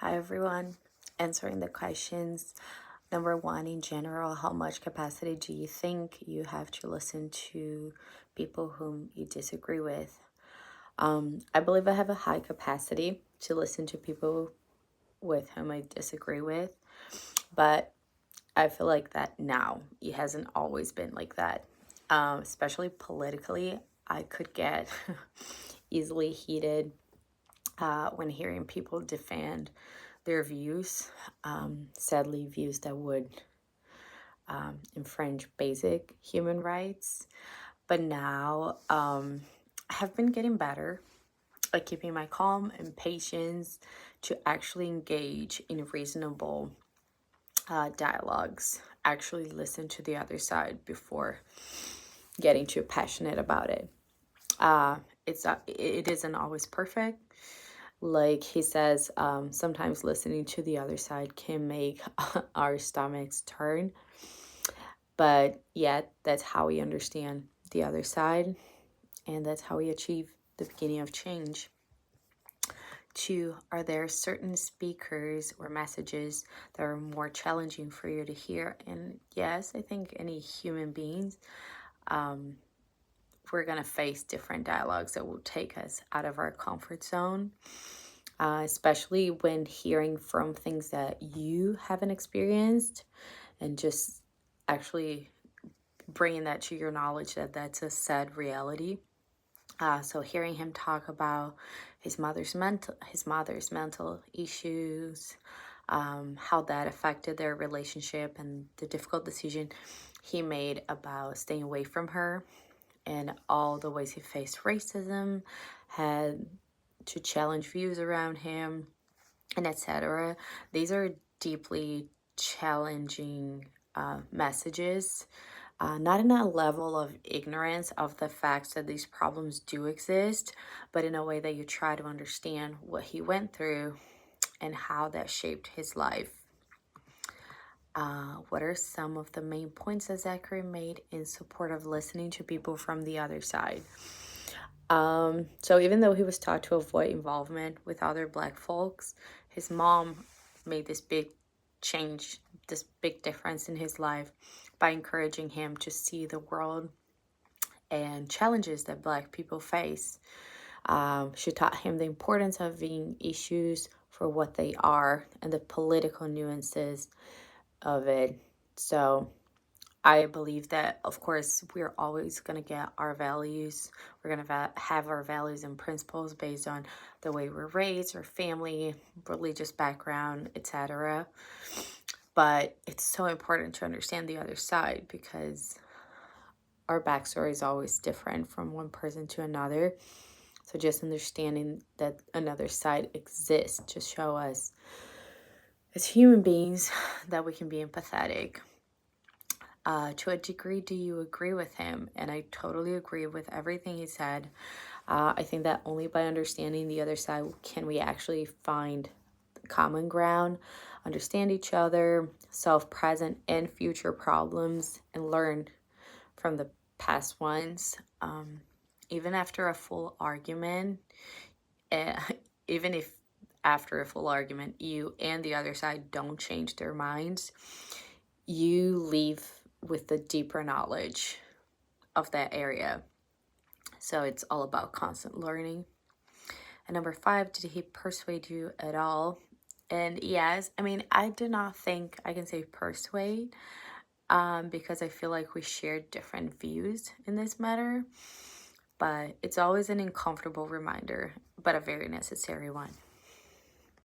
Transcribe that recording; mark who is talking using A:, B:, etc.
A: Hi everyone. Answering the questions. Number one, in general, how much capacity do you think you have to listen to people whom you disagree with? I believe I have a high capacity to listen to people with whom I disagree with, but I feel like that now. It hasn't always been like that. Especially politically, I could get easily heated when hearing people defend their views, sadly, views that would infringe basic human rights. But now I have been getting better at keeping my calm and patience to actually engage in reasonable dialogues, actually listen to the other side before getting too passionate about it. It isn't always perfect. Like he says, sometimes listening to the other side can make our stomachs turn. But yet, that's how we understand the other side, and that's how we achieve the beginning of change. Two, are there certain speakers or messages that are more challenging for you to hear? And yes, I think any human beings, we're going to face different dialogues that will take us out of our comfort zone. Especially when hearing from things that you haven't experienced and just actually bringing that to your knowledge that that's a sad reality. So hearing him talk about his mother's mental issues, how that affected their relationship, and the difficult decision he made about staying away from her, and all the ways he faced racism, had to challenge views around him, and etc. These are deeply challenging messages, not in a level of ignorance of the facts that these problems do exist, but in a way that you try to understand what he went through and how that shaped his life. What are some of the main points that Zachary made in support of listening to people from the other side? So even though he was taught to avoid involvement with other Black folks, his mom made this big change, this big difference in his life by encouraging him to see the world and challenges that Black people face. She taught him the importance of viewing issues for what they are and the political nuances of it. So I believe that, of course, we're always going to get our values. We're going to have our values and principles based on the way we're raised, our family, religious background, etc. But it's so important to understand the other side because our backstory is always different from one person to another. So just understanding that another side exists to show us as human beings that we can be empathetic. To a degree, do you agree with him? And I totally agree with everything he said. I think that only by understanding the other side can we actually find common ground, understand each other, solve present and future problems, and learn from the past ones. Even after a full argument, even if after a full argument you and the other side don't change their minds, you leave with the deeper knowledge of that area. So it's all about constant learning. And number 5, did he persuade you at all? And yes, I mean, I do not think I can say persuade, because I feel like we share different views in this matter. But it's always an uncomfortable reminder, but a very necessary one.